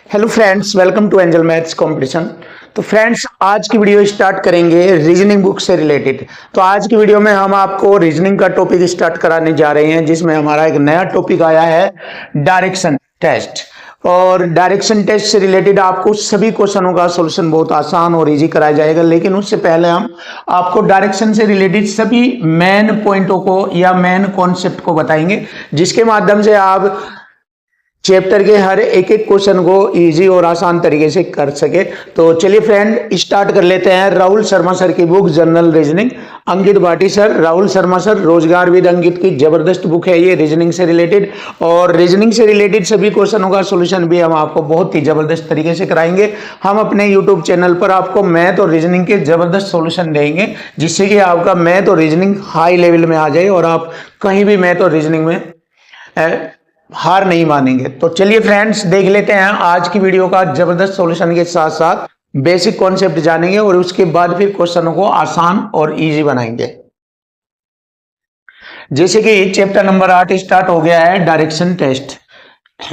Hello friends, welcome to angel maths competition. तो friends, आज की वीडियो स्टार्ट करेंगे रीजनिंग बुक से रिलेटेड। तो आज की वीडियो में हम आपको रीजनिंग का टॉपिक स्टार्ट कराने जा रहे हैं, जिसमें हमारा एक नया टॉपिक आया है डायरेक्शन टेस्ट। और डायरेक्शन टेस्ट से रिलेटेड आपको सभी क्वेश्चनों का सॉल्यूशन बहुत आसान और इजी कराया जाएगा। लेकिन उससे पहले हम आपको डायरेक्शन से रिलेटेड सभी मेन पॉइंटों को या मेन कॉन्सेप्ट को बताएंगे, जिसके माध्यम से आप चैप्टर के हर एक एक क्वेश्चन को इजी और आसान तरीके से कर सके। तो चलिए फ्रेंड, स्टार्ट कर लेते हैं। राहुल शर्मा सर की बुक जनरल रीजनिंग, अंकित भाटी सर, राहुल शर्मा सर, रोजगार विद अंकित की जबरदस्त बुक है ये रीजनिंग से रिलेटेड। और रीजनिंग से रिलेटेड सभी क्वेश्चनों का सोल्यूशन भी हम आपको बहुत ही जबरदस्त तरीके से कराएंगे। हम अपने यूट्यूब चैनल पर आपको मैथ और रीजनिंग के जबरदस्त सोल्यूशन देंगे, जिससे कि आपका मैथ और रीजनिंग हाई लेवल में आ जाए और आप कहीं भी मैथ और रीजनिंग में हार नहीं मानेंगे। तो चलिए फ्रेंड्स, देख लेते हैं आज की वीडियो का जबरदस्त सॉल्यूशन के साथ साथ बेसिक कॉन्सेप्ट जानेंगे और उसके बाद फिर क्वेश्चनों को आसान और इजी बनाएंगे। जैसे कि चैप्टर नंबर 8 स्टार्ट हो गया है, डायरेक्शन टेस्ट,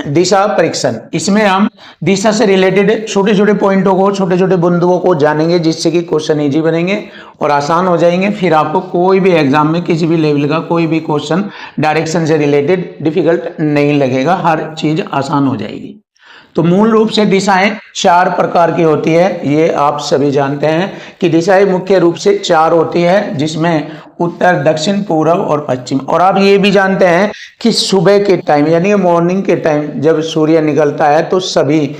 दिशा परीक्षण। इसमें हम दिशा से रिलेटेड छोटे छोटे पॉइंटों को, छोटे छोटे बिंदुओं को जानेंगे, जिससे कि क्वेश्चन इजी बनेंगे और आसान हो जाएंगे। फिर आपको कोई भी एग्जाम में किसी भी लेवल का कोई भी क्वेश्चन डायरेक्शन से रिलेटेड डिफिकल्ट नहीं लगेगा, हर चीज आसान हो जाएगी। तो मूल रूप से दिशाएं 4 प्रकार की होती है, ये आप सभी जानते हैं कि दिशाएं मुख्य रूप से 4 होती है, जिसमें उत्तर, दक्षिण, पूर्व और पश्चिम। और आप ये भी जानते हैं कि सुबह के टाइम यानी मॉर्निंग के टाइम जब सूर्य निकलता है तो सभी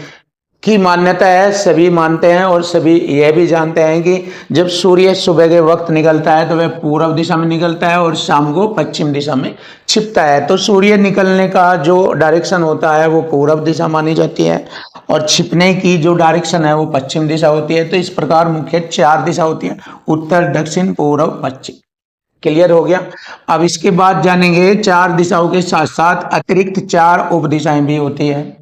की मान्यता है, सभी मानते हैं और सभी यह भी जानते हैं कि जब सूर्य सुबह के वक्त निकलता है तो वह पूर्व दिशा में निकलता है और शाम को पश्चिम दिशा में छिपता है। तो सूर्य निकलने का जो डायरेक्शन होता है वो पूर्व दिशा मानी जाती है और छिपने की जो डायरेक्शन है वो पश्चिम दिशा होती है। तो इस प्रकार मुख्य 4 दिशा होती है, उत्तर, दक्षिण, पूर्व, पश्चिम। क्लियर हो गया। अब इसके बाद जानेंगे 4 दिशाओं के साथ साथ अतिरिक्त 4 उप दिशाएं भी होती है।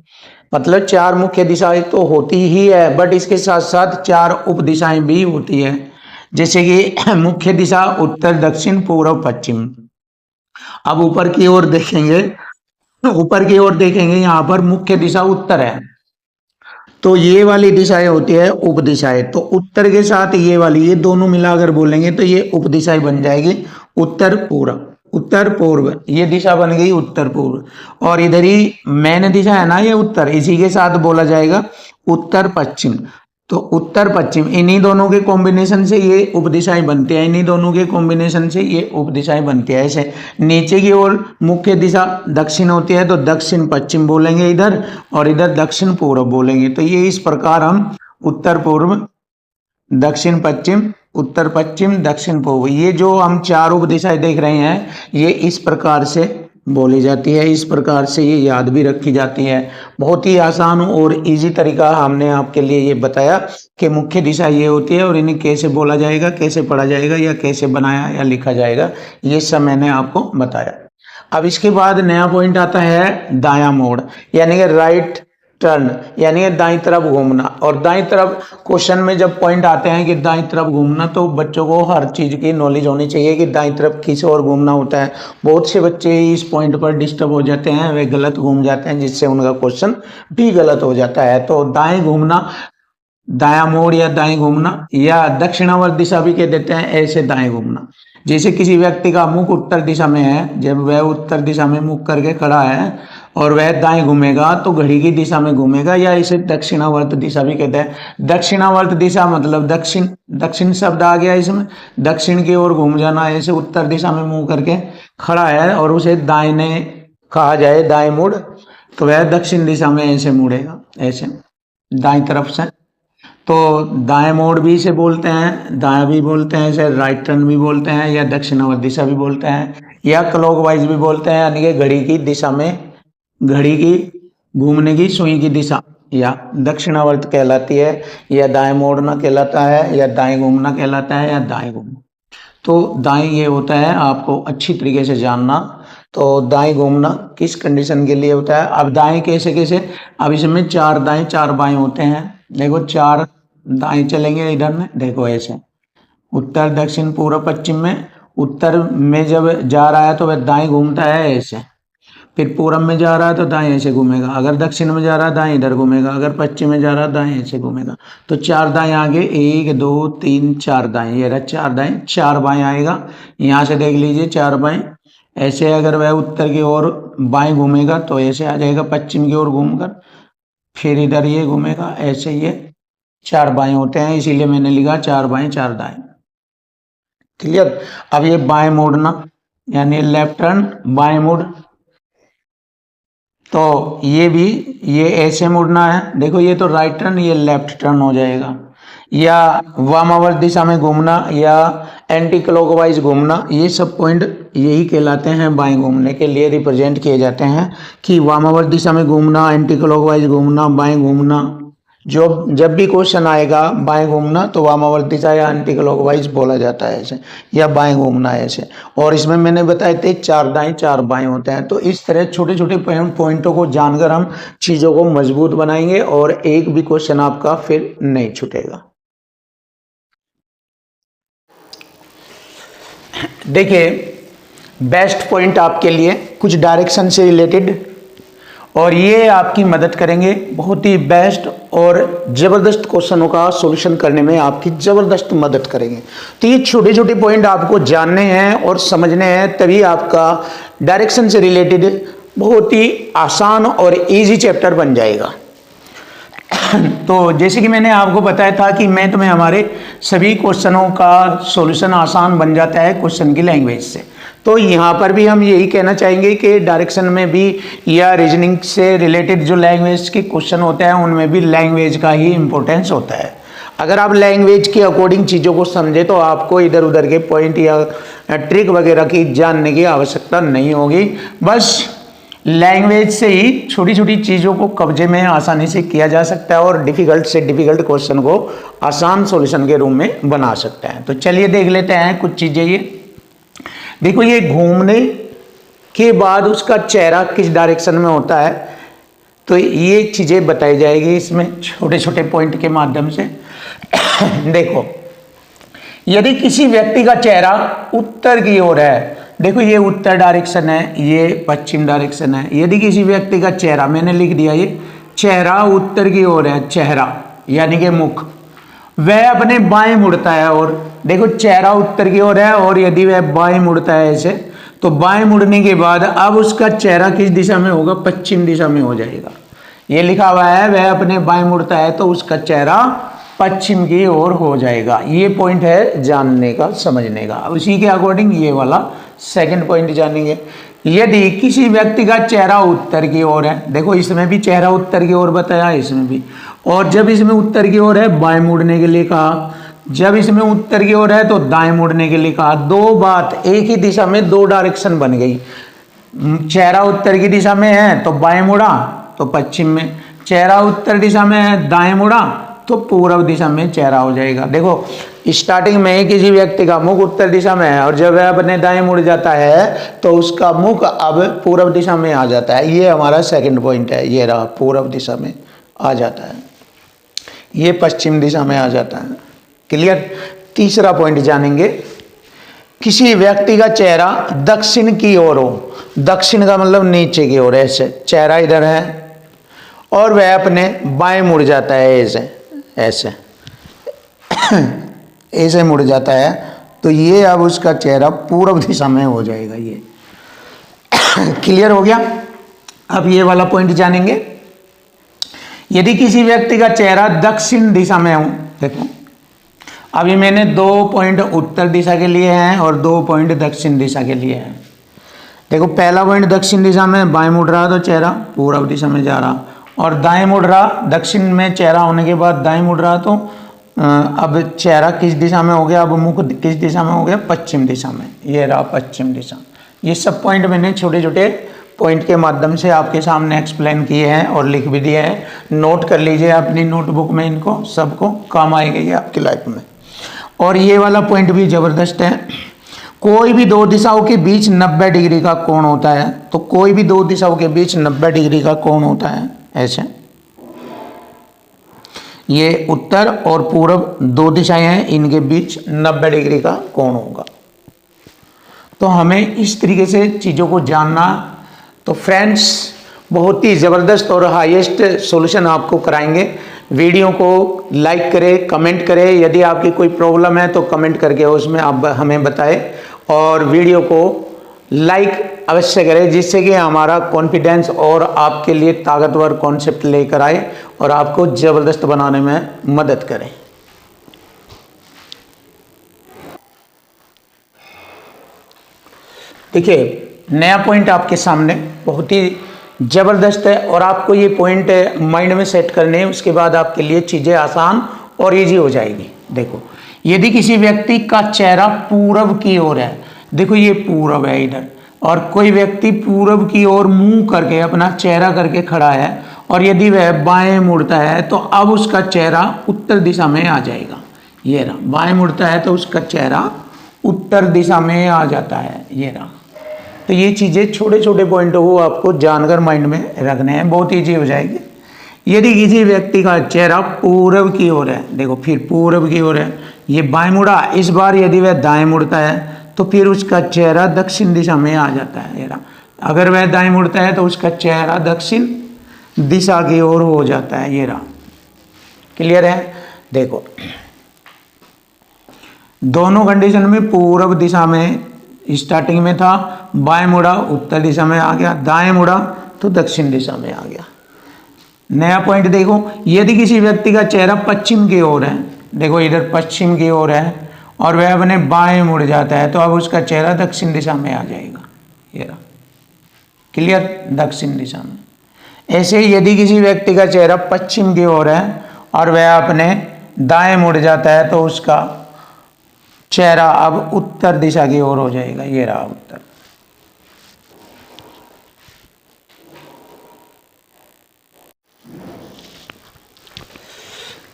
मतलब 4 मुख्य दिशाएं तो होती ही है, बट इसके साथ साथ 4 उप दिशाएं भी होती है। जैसे कि मुख्य दिशा उत्तर, दक्षिण, पूर्व, पश्चिम। अब ऊपर की ओर देखेंगे, यहाँ पर मुख्य दिशा उत्तर है, तो ये वाली दिशाएं होती है उप दिशाएं। तो उत्तर के साथ ये वाली, ये दोनों मिलाकर बोलेंगे तो ये उप दिशाएं बन जाएगी उत्तर पूर्व। उत्तर पूर्व ये दिशा बन गई उत्तर पूर्व। और इधर ही मैन दिशा है ना, ये उत्तर, इसी के साथ बोला जाएगा उत्तर पश्चिम। तो उत्तर पश्चिम, इन्हीं दोनों के कॉम्बिनेशन से ये उप दिशाएं बनती है, इन्हीं दोनों के कॉम्बिनेशन से ये उप दिशाएं बनती है। ऐसे नीचे की ओर मुख्य दिशा दक्षिण होती है तो दक्षिण पश्चिम बोलेंगे इधर, और इधर दक्षिण पूर्व बोलेंगे। तो ये इस प्रकार हम उत्तर पूर्व, दक्षिण पश्चिम, उत्तर पश्चिम, दक्षिण पूर्व, ये जो हम 4 उप दिशाएं देख रहे हैं, ये इस प्रकार से बोली जाती है, इस प्रकार से ये याद भी रखी जाती है। बहुत ही आसान और इजी तरीका हमने आपके लिए ये बताया कि मुख्य दिशा ये होती है और इन्हें कैसे बोला जाएगा, कैसे पढ़ा जाएगा या कैसे बनाया या लिखा जाएगा, ये सब मैंने आपको बताया। अब इसके बाद नया पॉइंट आता है दायां मोड़, यानी कि राइट टर्न, यानी कि दाईं तरफ घूमना। और दाईं तरफ क्वेश्चन में जब पॉइंट आते हैं कि दाईं तरफ घूमना, तो बच्चों को हर चीज की नॉलेज होनी चाहिए कि दाईं तरफ किस ओर घूमना होता है। बहुत से बच्चे इस पॉइंट पर डिस्टर्ब हो जाते हैं, वे गलत घूम जाते हैं, जिससे उनका क्वेश्चन भी गलत हो जाता है। तो दाएं घूमना, दायां मोड़ या दाएं घूमना, या दक्षिणावर्त दिशा भी कह देते हैं, ऐसे दाएं घूमना। जैसे किसी व्यक्ति का मुख उत्तर दिशा में है, जब वह उत्तर दिशा में मुख करके खड़ा है और वह दाएं घूमेगा तो घड़ी की दिशा में घूमेगा, या इसे दक्षिणावर्त दिशा भी कहते हैं। दक्षिणावर्त दिशा मतलब दक्षिण, दक्षिण शब्द आ गया इसमें, दक्षिण की ओर घूम जाना। ऐसे उत्तर दिशा में मुंह करके खड़ा है और उसे दाहिने कहा जाए, दाएं मुड़, तो वह दक्षिण दिशा में ऐसे मुड़ेगा, ऐसे दाएं तरफ से। तो दाएं मोड़ भी इसे बोलते हैं, दायां भी बोलते हैं, इसे राइट टर्न भी बोलते हैं, या दक्षिणावर्त दिशा भी बोलते हैं, या क्लॉकवाइज भी बोलते हैं, यानी कि घड़ी की दिशा में, घड़ी की घूमने की सुई की दिशा या दक्षिणावर्त कहलाती है, या दाएं मोड़ना कहलाता है, या दाएं घूमना कहलाता है, या दाएं घूमना। तो दाएं ये होता है, आपको अच्छी तरीके से जानना। तो दाएं घूमना किस कंडीशन के लिए होता है। अब दाएं कैसे कैसे, अब इसमें 4 दाएं 4 बाएं होते हैं। देखो 4 दाएं चलेंगे इधर में, देखो ऐसे उत्तर, दक्षिण, पूर्व, पश्चिम में। उत्तर में जब जा रहा है तो वह दाएं घूमता है ऐसे, फिर पूरब में जा रहा है तो दाएं ऐसे घूमेगा, अगर दक्षिण में जा रहा है दाएं इधर घूमेगा, अगर पश्चिम में जा रहा है दाएं ऐसे घूमेगा। तो 4 दाएं आगे, 1 2 3 4 दाएं, ये रहा 4 दाएं, 4 बाएं आएगा। यहाँ से देख लीजिए 4 बाएं। ऐसे अगर वह उत्तर की ओर बाएं घूमेगा तो ऐसे आ जाएगा पश्चिम की ओर घूमकर, फिर इधर ये घूमेगा, ऐसे ये 4 बाएं होते हैं, इसीलिए मैंने लिखा 4 बाएं 4 दाएं। क्लियर। अब ये बाएं मोड़ना यानी लेफ्ट टर्न, बाएं मुड़, तो ये भी ये ऐसे मुड़ना है। देखो ये तो राइट टर्न, ये लेफ्ट टर्न हो जाएगा। या वामावर्त दिशा में घूमना या एंटी क्लॉकवाइज घूमना, ये सब पॉइंट यही कहलाते हैं बाएं घूमने के लिए रिप्रेजेंट किए जाते हैं कि वामावर्त दिशा में घूमना, एंटी क्लॉकवाइज घूमना, बाएं घूमना। जो जब भी क्वेश्चन आएगा बाएं घूमना तो वामावर्त दिशा या एंटी क्लॉकवाइज बोला जाता है ऐसे, या बाएं घूमना ऐसे। और इसमें मैंने बताए थे 4 दाएं 4 बाएं होते हैं। तो इस तरह छोटे छोटे पॉइंटों को जानकर हम चीज़ों को मजबूत बनाएंगे और एक भी क्वेश्चन आपका फिर नहीं छूटेगा। देखिए बेस्ट पॉइंट आपके लिए कुछ डायरेक्शन से रिलेटेड, और ये आपकी मदद करेंगे बहुत ही बेस्ट और ज़बरदस्त क्वेश्चनों का सॉल्यूशन करने में आपकी ज़बरदस्त मदद करेंगे। तो ये छोटे छोटे पॉइंट आपको जानने हैं और समझने हैं, तभी आपका डायरेक्शन से रिलेटेड बहुत ही आसान और इजी चैप्टर बन जाएगा। तो जैसे कि मैंने आपको बताया था कि मैं तुम्हें हमारे सभी क्वेश्चनों का सॉल्यूशन आसान बन जाता है क्वेश्चन की लैंग्वेज से। तो यहाँ पर भी हम यही कहना चाहेंगे कि डायरेक्शन में भी या रीजनिंग से रिलेटेड जो लैंग्वेज के क्वेश्चन होते हैं उनमें भी लैंग्वेज का ही इम्पोर्टेंस होता है। अगर आप लैंग्वेज के अकॉर्डिंग चीज़ों को समझे तो आपको इधर उधर के पॉइंट या ट्रिक वगैरह की जानने की आवश्यकता नहीं होगी। बस लैंग्वेज से ही छोटी छोटी चीज़ों को कब्जे में आसानी से किया जा सकता है और डिफिकल्ट से डिफिकल्ट क्वेश्चन को आसान सॉल्यूशन के रूप में बना सकते हैं। तो चलिए देख लेते हैं कुछ चीज़ें। ये देखो, ये घूमने के बाद उसका चेहरा किस डायरेक्शन में होता है, तो ये चीज़ें बताई जाएगी इसमें छोटे छोटे पॉइंट के माध्यम से। देखो, यदि किसी व्यक्ति का चेहरा उत्तर की ओर है, देखो ये उत्तर डायरेक्शन है, ये पश्चिम डायरेक्शन है। यदि किसी व्यक्ति का चेहरा, मैंने लिख दिया ये चेहरा उत्तर की ओर है, चेहरा यानी कि मुख, वह अपने बाएं मुड़ता है। और देखो चेहरा उत्तर की ओर है और यदि वह बाएं मुड़ता है ऐसे, तो बाएं मुड़ने के बाद अब उसका चेहरा किस दिशा में होगा, पश्चिम दिशा में हो जाएगा। ये लिखा हुआ है वह अपने बाएं मुड़ता है तो उसका चेहरा पश्चिम की ओर हो जाएगा। ये पॉइंट है जानने का, समझने का। उसी के अकॉर्डिंग ये वाला सेकंड पॉइंट जानेंगे। यदि किसी व्यक्ति का चेहरा उत्तर की ओर है, देखो इसमें भी चेहरा उत्तर की ओर बताया, इसमें भी, और जब इसमें उत्तर की ओर है बाएं मुड़ने के लिए कहा, जब इसमें उत्तर की ओर है तो दाएं मुड़ने के लिए कहा। दो बात एक ही दिशा में, दो डायरेक्शन बन गई। चेहरा उत्तर की दिशा में है तो बाएं मुड़ा तो पश्चिम में, चेहरा उत्तर दिशा में है दाएं मुड़ा तो पूर्व दिशा में चेहरा हो जाएगा। देखो स्टार्टिंग में किसी व्यक्ति का मुख उत्तर दिशा में है और जब वह अपने दाएं मुड़ जाता है तो उसका मुख अब पूर्व दिशा में आ जाता है। ये हमारा सेकंड पॉइंट है, ये रहा, पूर्व दिशा में आ जाता है, ये पश्चिम दिशा में आ जाता है। क्लियर। तीसरा पॉइंट जानेंगे, किसी व्यक्ति का चेहरा दक्षिण की ओर हो, दक्षिण का मतलब नीचे की ओर, ऐसे चेहरा इधर है और वह अपने बाएं मुड़ जाता है, ऐसे ऐसे ऐसे मुड़ जाता है, तो ये अब उसका चेहरा पूर्व दिशा में हो जाएगा। ये क्लियर हो गया। अब ये वाला पॉइंट जानेंगे, यदि किसी व्यक्ति का चेहरा दक्षिण दिशा में हो, देखो अभी मैंने 2 पॉइंट उत्तर दिशा के लिए हैं और 2 पॉइंट दक्षिण दिशा के लिए हैं। देखो पहला पॉइंट दक्षिण दिशा में बाएं मुड़ रहा तो चेहरा पूर्व दिशा में जा रहा, और दाएं मुड़ रहा, दक्षिण में चेहरा होने के बाद दाएं मुड़ रहा तो अब चेहरा किस दिशा में हो गया, अब मुख किस दिशा में हो गया, पश्चिम दिशा में। ये रहा पश्चिम दिशा। ये सब पॉइंट मैंने छोटे छोटे पॉइंट के माध्यम से आपके सामने एक्सप्लेन किए हैं और लिख भी दिए हैं। नोट कर लीजिए अपनी नोटबुक में, इनको सबको काम आएगा ये आपकी लाइफ में। और ये वाला पॉइंट भी ज़बरदस्त है, कोई भी 2 दिशाओं के बीच 90 डिग्री का कोण होता है। तो कोई भी 2 दिशाओं के बीच 90 डिग्री का कोण होता है, ऐसे। ये उत्तर और पूर्व 2 दिशाएं हैं, इनके बीच 90 डिग्री का कोण होगा। तो हमें इस तरीके से चीज़ों को जानना तो फ्रेंड्स, बहुत ही ज़बरदस्त और हाईएस्ट सॉल्यूशन आपको कराएंगे। वीडियो को लाइक करें, कमेंट करें, यदि आपकी कोई प्रॉब्लम है तो कमेंट करके उसमें आप हमें बताएं, और वीडियो को लाइक अवश्य करें, जिससे कि हमारा कॉन्फिडेंस और आपके लिए ताकतवर कॉन्सेप्ट लेकर आए और आपको ज़बरदस्त बनाने में मदद करें। देखिए, नया पॉइंट आपके सामने बहुत ही ज़बरदस्त है, और आपको ये पॉइंट माइंड में सेट करने हैं, उसके बाद आपके लिए चीज़ें आसान और इजी हो जाएगी। देखो, यदि किसी व्यक्ति का चेहरा पूरब की ओर है, देखो ये पूरब है इधर, और कोई व्यक्ति पूरब की ओर मुंह करके अपना चेहरा करके खड़ा है, और यदि वह बाएं मुड़ता है तो अब उसका चेहरा उत्तर दिशा में आ जाएगा। ये रहा, बाएं मुड़ता है तो उसका चेहरा उत्तर दिशा में आ जाता है। ये रहा। तो ये चीज़ें छोटे छोटे पॉइंटों को आपको जानकर माइंड में रखने हैं, बहुत ईजी हो जाएगी। यदि किसी व्यक्ति का चेहरा पूरब की ओर है, देखो फिर पूरब की ओर है, ये बाएं मुड़ा, इस बार यदि वह दाएं मुड़ता है तो फिर उसका चेहरा दक्षिण दिशा में आ जाता है। ये रहा। अगर वह दाएं मुड़ता है तो उसका चेहरा दक्षिण दिशा की ओर हो जाता है। ये रहा। क्लियर है? देखो, दोनों कंडीशन में पूरब दिशा में स्टार्टिंग में था, बाएं मुड़ा उत्तर दिशा में आ गया, दाएं मुड़ा तो दक्षिण दिशा में आ गया। नया पॉइंट देखो, यदि किसी व्यक्ति का चेहरा पश्चिम की ओर है, देखो इधर पश्चिम की ओर है, और वह अपने बाएं मुड़ जाता है तो अब उसका चेहरा दक्षिण दिशा में आ जाएगा। ये रहा। क्लियर? दक्षिण दिशा में। ऐसे यदि किसी व्यक्ति का चेहरा पश्चिम की ओर है और वह अपने दाएं मुड़ जाता है तो उसका चेहरा अब उत्तर दिशा की ओर हो जाएगा। ये रहा उत्तर।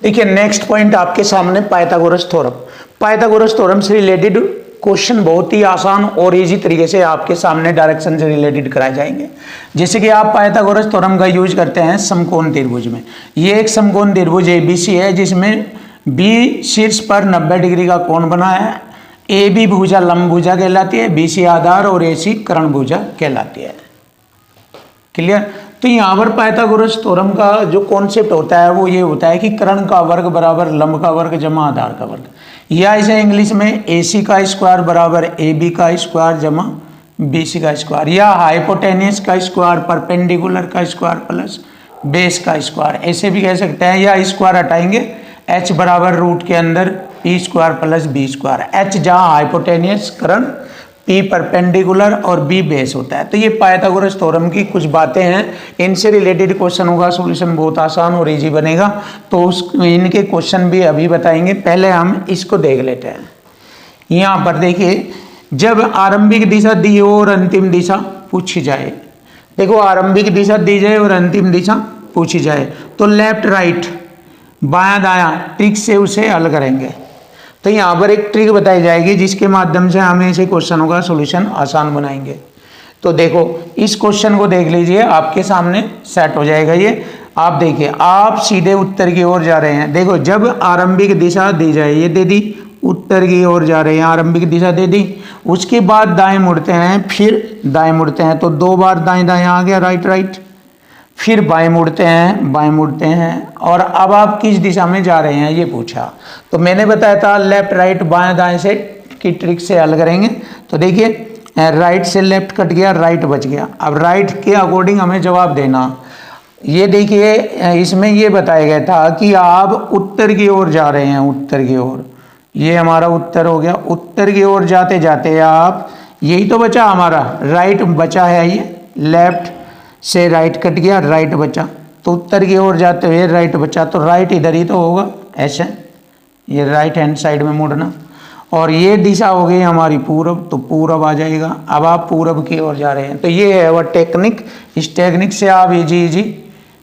देखिए, नेक्स्ट पॉइंट आपके सामने पाइथागोरस थ्योरम। पाइथागोरस थ्योरम से रिलेटेड क्वेश्चन बहुत ही आसान और इजी तरीके से आपके सामने डायरेक्शन से रिलेटेड कराए जाएंगे। जैसे कि आप पाइथागोरस थ्योरम का यूज करते हैं समकोण त्रिभुज में। ये एक समकोण त्रिभुज एबीसी है, जिसमें बी शीर्ष पर 90 डिग्री का कोण बना है। ए बी भुजा लंब भुजा कहलाती है, बी सी आधार और ए सी कर्ण भुजा कहलाती है। क्लियर? तो यहाँ पर पाइथागोरस थ्योरम का जो कॉन्सेप्ट होता है वो ये होता है कि कर्ण का वर्ग बराबर लंब का वर्ग जमा आधार का वर्ग, या इसे इंग्लिश में ए सी का स्क्वायर बराबर ए बी का स्क्वायर जमा बी सी का स्क्वायर, या हाइपोटेनियस का स्क्वायर परपेंडिकुलर का स्क्वायर प्लस बेस का स्क्वायर, ऐसे भी कह सकते हैं। या स्क्वायर हटाएंगे, एच बराबर रूट के अंदर P square plus B square, H जहाँ हाइपोटेनियस कर्ण, पी परपेंडिकुलर और बी बेस होता है। तो ये पाइथागोरस थ्योरम की कुछ बातें हैं, इनसे रिलेटेड क्वेश्चनों का सॉल्यूशन बहुत आसान और इजी बनेगा। तो इनके क्वेश्चन भी अभी बताएंगे, पहले हम इसको देख लेते हैं। यहाँ पर देखिए, जब आरंभिक दिशा दी हो और अंतिम दिशा पूछी जाए, देखो आरंभिक दिशा दी जाए और अंतिम दिशा पूछी जाए तो लेफ्ट राइट बायां दायां ट्रिक से उसे हल करेंगे। तो यहाँ पर एक ट्रिक बताई जाएगी जिसके माध्यम से हम ऐसे क्वेश्चनों का सॉल्यूशन आसान बनाएंगे। तो देखो, इस क्वेश्चन को देख लीजिए, आपके सामने सेट हो जाएगा ये। आप देखिए, आप सीधे उत्तर की ओर जा रहे हैं। देखो, जब आरंभिक दिशा दी जाए, ये दे दी, उत्तर की ओर जा रहे हैं, आरंभिक दिशा दे दी, उसके बाद दाएं मुड़ते हैं, फिर दाएं मुड़ते हैं, तो 2 बार दाएं दाएं आ गया, राइट राइट, फिर बाएं मुड़ते हैं, बाएं मुड़ते हैं, और अब आप किस दिशा में जा रहे हैं ये पूछा। तो मैंने बताया था लेफ्ट राइट बाएं दाएं से की ट्रिक से हल करेंगे। तो देखिए, राइट से लेफ्ट कट गया, राइट बच गया। अब राइट के अकॉर्डिंग हमें जवाब देना। ये देखिए, इसमें ये बताया गया था कि आप उत्तर की ओर जा रहे हैं, उत्तर की ओर, ये हमारा उत्तर हो गया। उत्तर की ओर जाते जाते आप, यही तो बचा हमारा, राइट बचा है, ये लेफ्ट से राइट कट गया, राइट बचा, तो उत्तर की ओर जाते हुए राइट बचा, तो राइट इधर ही तो होगा, ऐसे ये राइट हैंड साइड में मुड़ना। और ये दिशा हो गई हमारी पूरब, तो पूरब आ जाएगा। अब आप पूरब की ओर जा रहे हैं। तो ये है वह टेक्निक, इस टेक्निक से आप इजी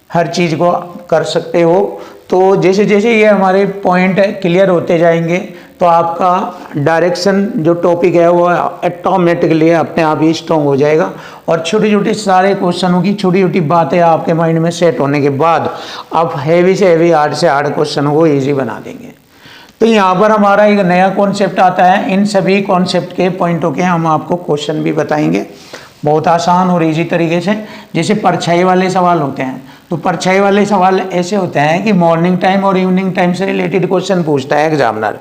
हर चीज़ को कर सकते हो। तो जैसे जैसे ये हमारे पॉइंट क्लियर होते जाएंगे तो आपका डायरेक्शन जो टॉपिक है वो ऑटोमेटिकली अपने आप ही स्ट्रॉन्ग हो जाएगा, और छोटी छोटी सारे क्वेश्चनों की छोटी छोटी बातें आपके माइंड में सेट होने के बाद आप हैवी से हैवी, हार्ड से हार्ड क्वेश्चनों को ईजी बना देंगे। तो यहाँ पर हमारा एक नया कॉन्सेप्ट आता है। इन सभी कॉन्सेप्ट के पॉइंटों के हम आपको क्वेश्चन भी बताएंगे। बहुत आसान और इजी तरीके से। जैसे परछाई वाले सवाल होते हैं, तो परछाई वाले सवाल ऐसे होते हैं कि मॉर्निंग टाइम और इवनिंग टाइम से रिलेटेड क्वेश्चन पूछता है एग्जामिनर।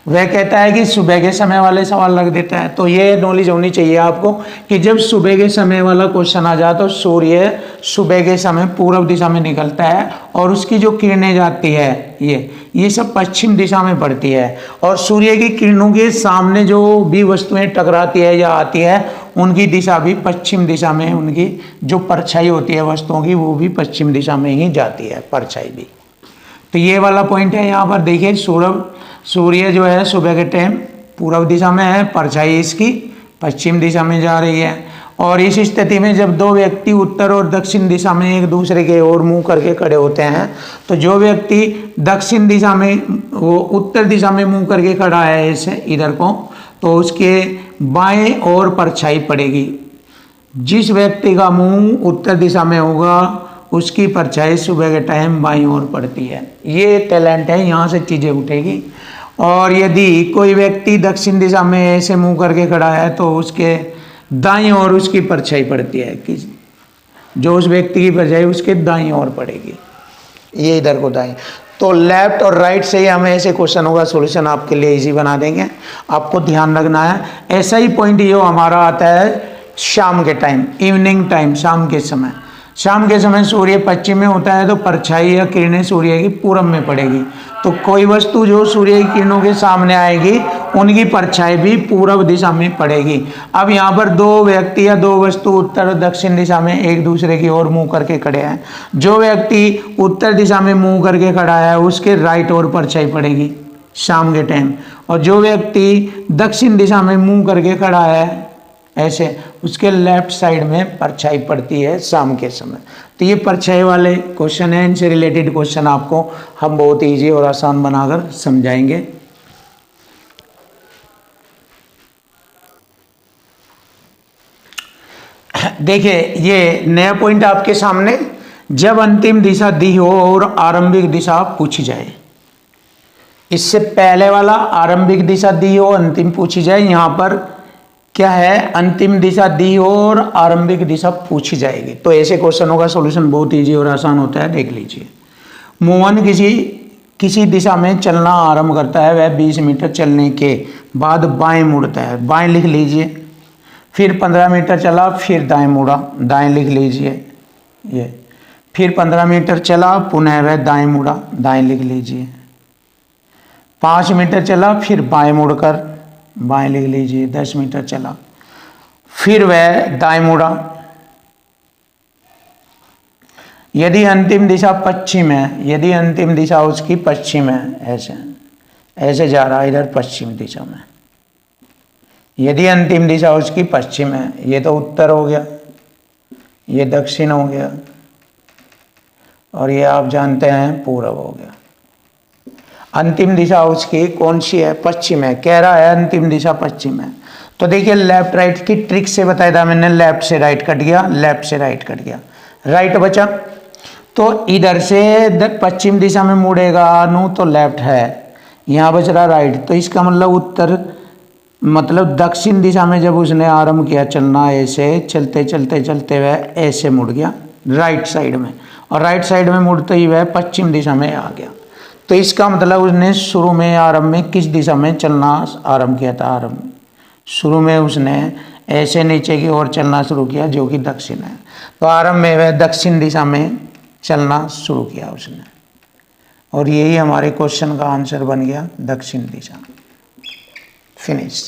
वह कहता है कि सुबह के समय वाले सवाल रख देता है। तो ये नॉलेज होनी चाहिए आपको कि जब सुबह के समय वाला क्वेश्चन आ जाए तो सूर्य सुबह के समय पूर्व दिशा में निकलता है और उसकी जो किरणें जाती है ये सब पश्चिम दिशा में पड़ती है, और सूर्य की किरणों के सामने जो भी वस्तुएं टकराती है या आती है उनकी दिशा भी पश्चिम दिशा में, उनकी जो परछाई होती है वस्तुओं की वो भी पश्चिम दिशा में ही जाती है, परछाई भी। तो ये वाला पॉइंट है। यहाँ पर देखिए सूर्य जो है सुबह के टाइम पूर्व दिशा में है, परछाई इसकी पश्चिम दिशा में जा रही है। और इस स्थिति में जब दो व्यक्ति उत्तर और दक्षिण दिशा में एक दूसरे के ओर मुंह करके खड़े होते हैं, तो जो व्यक्ति दक्षिण दिशा में वो उत्तर दिशा में मुंह करके खड़ा है ऐसे इधर को, तो उसके बाएं ओर परछाई पड़ेगी। जिस व्यक्ति का मुंह उत्तर दिशा में होगा उसकी परछाई सुबह के टाइम बाईं ओर पड़ती है। ये टैलेंट है, यहाँ से चीज़ें उठेगी। और यदि कोई व्यक्ति दक्षिण दिशा में ऐसे मुंह करके खड़ा है तो उसके दाईं ओर उसकी परछाई पड़ती है, कि जो उस व्यक्ति की परछाई उसके दाईं ओर पड़ेगी, ये इधर को दाईं। तो लेफ्ट और राइट से ही हम ऐसे क्वेश्चनों का सॉल्यूशन आपके लिए इजी बना देंगे। आपको ध्यान रखना है। ऐसा ही पॉइंट ये हमारा आता है शाम के टाइम, इवनिंग टाइम, शाम के समय। शाम के समय सूर्य पश्चिम में होता है तो परछाई या किरणें सूर्य की पूरब में पड़ेगी। तो कोई वस्तु जो सूर्य की किरणों के सामने आएगी उनकी परछाई भी पूर्व दिशा में पड़ेगी। अब यहाँ पर दो व्यक्ति या दो वस्तु उत्तर और दक्षिण दिशा में एक दूसरे की ओर मुंह करके खड़े हैं। जो व्यक्ति उत्तर दिशा में मुंह करके खड़ा है उसके राइट ओर परछाई पड़ेगी शाम के टाइम, और जो व्यक्ति दक्षिण दिशा में मुंह करके खड़ा है ऐसे, उसके लेफ्ट साइड में परछाई पड़ती है शाम के समय। तो ये परछाई वाले क्वेश्चन है, इनसे रिलेटेड क्वेश्चन आपको हम बहुत इजी और आसान बनाकर समझाएंगे। देखिए ये नया पॉइंट आपके सामने, जब अंतिम दिशा दी हो और आरंभिक दिशा पूछी जाए। इससे पहले वाला आरंभिक दिशा दी हो, अंतिम पूछी जाए। यहाँ पर क्या है, अंतिम दिशा दी हो और आरंभिक दिशा पूछी जाएगी। तो ऐसे क्वेश्चनों का सॉल्यूशन बहुत इजी और आसान होता है, देख लीजिए। मोहन किसी दिशा में चलना आरंभ करता है। वह 20 मीटर चलने के बाद बाएं मुड़ता है, बाएं लिख लीजिए। फिर 15 मीटर चला, फिर दाएं मुड़ा, दाएं लिख लीजिए ये। फिर 15 मीटर चला, पुनः वह दाएं मुड़ा, दाएं लिख लीजिए। 5 मीटर चला, फिर बाएं मुड़कर बाएं लिख लीजिए। 10 मीटर चला, फिर वह दाएं मुड़ा। यदि अंतिम दिशा पश्चिम है, यदि अंतिम दिशा उसकी पश्चिम है, ऐसे ऐसे जा रहा है इधर पश्चिम दिशा में। यदि अंतिम दिशा उसकी पश्चिम है, ये तो उत्तर हो गया, ये दक्षिण हो गया, और ये आप जानते हैं पूर्व हो गया। अंतिम दिशा उसकी कौन सी है, पश्चिम है। कह रहा है अंतिम दिशा पश्चिम है। तो देखिए लेफ्ट राइट की ट्रिक से बताया था मैंने, लेफ्ट से राइट कट गया, लेफ्ट से राइट कट गया, राइट बचा। तो इधर से पश्चिम दिशा में मुड़ेगा नु तो लेफ्ट है, यहाँ बच रहा राइट। तो इसका मतलब उत्तर मतलब दक्षिण दिशा में जब उसने आरंभ किया चलना, ऐसे चलते चलते चलते वह ऐसे मुड़ गया राइट साइड में, और राइट साइड में मुड़ते ही वह पश्चिम दिशा में आ गया। तो इसका मतलब उसने शुरू में आरंभ में किस दिशा में चलना आरंभ किया था। आरंभ शुरू में उसने ऐसे नीचे की ओर चलना शुरू किया जो कि दक्षिण है। तो आरंभ में वह दक्षिण दिशा में चलना शुरू किया उसने, और यही हमारे क्वेश्चन का आंसर बन गया, दक्षिण दिशा। फिनिश।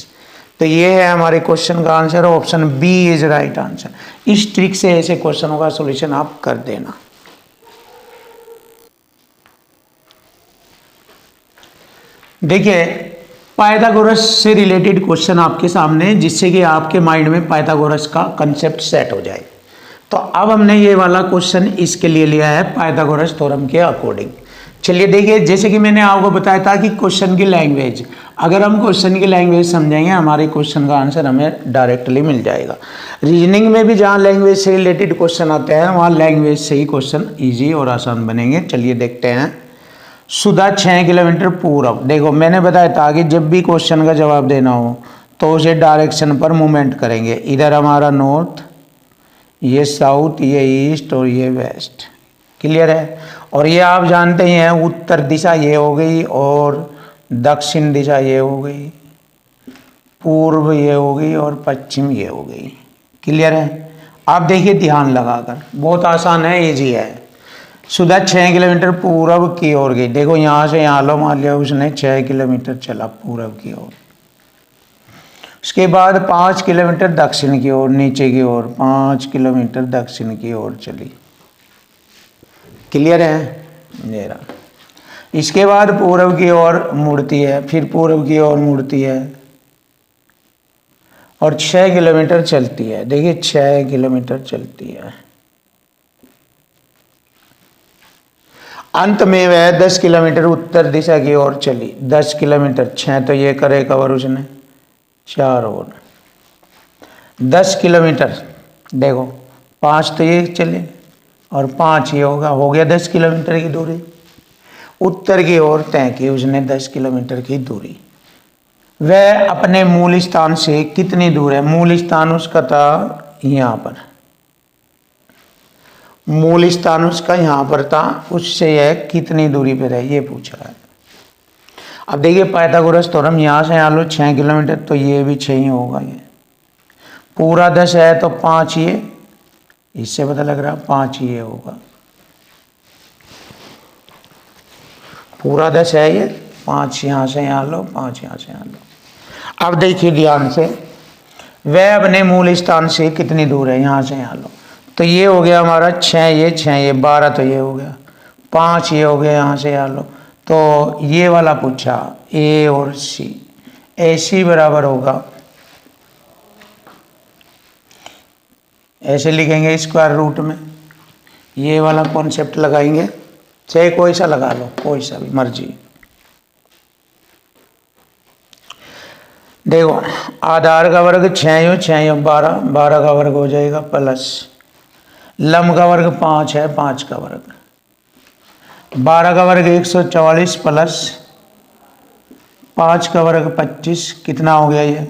तो ये है हमारे क्वेश्चन का answer, option B is right answer. इस ट्रिक से ऐसे क्वेश्चनों का सॉल्यूशन आप कर देना। देखिए पाइथागोरस से रिलेटेड क्वेश्चन आपके सामने, जिससे कि आपके माइंड में पाइथागोरस का कंसेप्ट सेट हो जाए। तो अब हमने ये वाला क्वेश्चन इसके लिए लिया है पाइथागोरस थ्योरम के अकॉर्डिंग। चलिए देखिए, जैसे कि मैंने आपको बताया था कि क्वेश्चन की लैंग्वेज, अगर हम क्वेश्चन की लैंग्वेज समझेंगे हमारे क्वेश्चन का आंसर हमें डायरेक्टली मिल जाएगा। रीजनिंग में भी जहाँ लैंग्वेज से रिलेटेड क्वेश्चन आते हैं वहाँ लैंग्वेज से ही क्वेश्चन ईजी और आसान बनेंगे। चलिए देखते हैं। सुधा 6 किलोमीटर पूरब। देखो मैंने बताया था कि जब भी क्वेश्चन का जवाब देना हो तो उसे डायरेक्शन पर मूवमेंट करेंगे। इधर हमारा नॉर्थ, ये साउथ, ये ईस्ट और ये वेस्ट। क्लियर है। और ये आप जानते ही हैं उत्तर दिशा ये हो गई और दक्षिण दिशा ये हो गई, पूर्व ये हो गई और पश्चिम ये हो गई। क्लियर है। आप देखिए ध्यान लगाकर, बहुत आसान है, इजी है। सुधा 6 किलोमीटर पूर्व की ओर गई। देखो यहाँ से यहाँ लो, मान लिया उसने 6 किलोमीटर चला पूर्व की ओर। उसके बाद 5 किलोमीटर दक्षिण की ओर, नीचे की ओर 5 किलोमीटर दक्षिण की ओर चली। क्लियर है मेरा। इसके बाद पूर्व की ओर मुड़ती है, फिर पूर्व की ओर मुड़ती है और 6 किलोमीटर चलती है। देखिए 6 किलोमीटर चलती है। अंत में वह 10 किलोमीटर उत्तर दिशा की ओर चली। 10 किलोमीटर, 6 तो ये करे कवर उसने, 4 और 10 किलोमीटर। देखो 5 तो ये चले और 5 ये होगा, हो गया 10 किलोमीटर की दूरी। उत्तर की ओर तय की उसने 10 किलोमीटर की दूरी। वह अपने मूल स्थान से कितनी दूर है? मूल स्थान उसका था यहाँ पर, मूल स्थान उसका यहाँ पर था, उससे यह कितनी दूरी पर है ये पूछा है। अब देखिए पाइथागोरस थ्योरम, यहाँ से यहाँ लो 6 किलोमीटर, तो ये भी 6 ही होगा। ये पूरा 10 है तो 5 ये, इससे पता लग रहा 5 ये होगा। पूरा 10 है ये, 5 यहाँ से यहाँ लो, 5 यहाँ से यहाँ लो। अब देखिए ध्यान से, वह अपने मूल स्थान से कितनी दूर है? यहाँ से यहाँ लो, तो ये हो गया हमारा 6 ये, 6 ये, 12 तो ये हो गया, 5 ये हो गया, यहाँ से यहाँ लो। तो ये वाला पूछा ए और सी, ए सी बराबर होगा, ऐसे लिखेंगे स्क्वायर रूट में, ये वाला कॉन्सेप्ट लगाएंगे, चाहे कोई सा लगा लो, कोई सा भी मर्जी। देखो आधार का वर्ग 6 यो 6 यो 12, 12 का वर्ग हो जाएगा, प्लस लंब का वर्ग 5 है, 5 का वर्ग, 12 का वर्ग 144 प्लस 5 का वर्ग 25, कितना हो गया ये?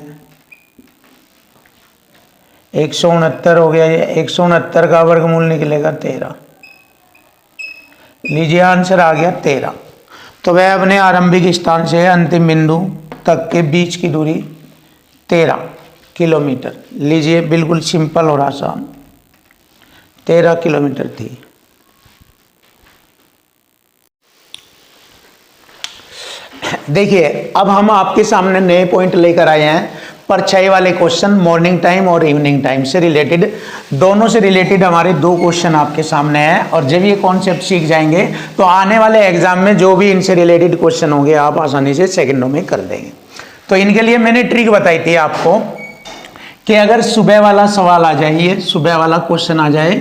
169 हो गया ये। 169 का वर्गमूल निकलेगा 13। लीजिए आंसर आ गया 13। तो वह अपने आरंभिक स्थान से अंतिम बिंदु तक के बीच की दूरी 13 किलोमीटर। लीजिए बिल्कुल सिंपल और आसान, 13 किलोमीटर थी। देखिए अब हम आपके सामने नए पॉइंट लेकर आए हैं, परछाई वाले क्वेश्चन, मॉर्निंग टाइम और इवनिंग टाइम से रिलेटेड, दोनों से रिलेटेड हमारे 2 क्वेश्चन आपके सामने हैं। और जब ये कॉन्सेप्ट सीख जाएंगे तो आने वाले एग्जाम में जो भी इनसे रिलेटेड क्वेश्चन होंगे आप आसानी से सेकंडों में कर देंगे। तो इनके लिए मैंने ट्रिक बताई थी आपको कि अगर सुबह वाला सवाल आ जाए, ये सुबह वाला क्वेश्चन आ जाए,